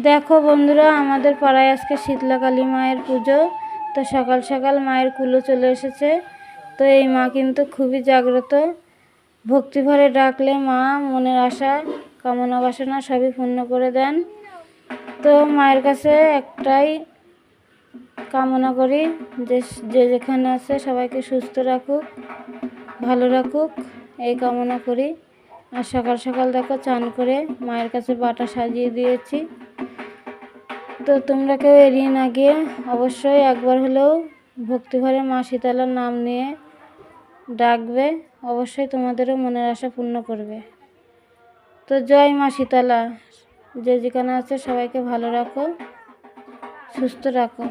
দেখো বন্ধুরা, আমাদের পাড়ায় আজকে শীতলা কালী মায়ের পুজো। তো সকাল সকাল মায়ের কুলো চলে এসেছে। তো এই মা কিন্তু খুবই জাগ্রত। ভক্তিভরে ডাকলে মা মনের আশা কামনা বাসনা সবই পূর্ণ করে দেন। তো মায়ের কাছে একটাই কামনা করি যে যে যেখানে আছে সবাইকে সুস্থ রাখুক, ভালো রাখুক, এই কামনা করি। আর সকাল সকাল দেখো চান করে মায়ের কাছে বাটা সাজিয়ে দিয়েছি। তো তোমরা কেউ এড়িয়ে না গিয়ে অবশ্যই একবার হলেও ভক্তিভরে মা শীতলার নাম নিয়ে ডাকবে, অবশ্যই তোমাদেরও মনের আশা পূর্ণ করবে। তো জয় মা শীতলা, যে যেখানে আছে সবাইকে ভালো রাখো, সুস্থ রাখো।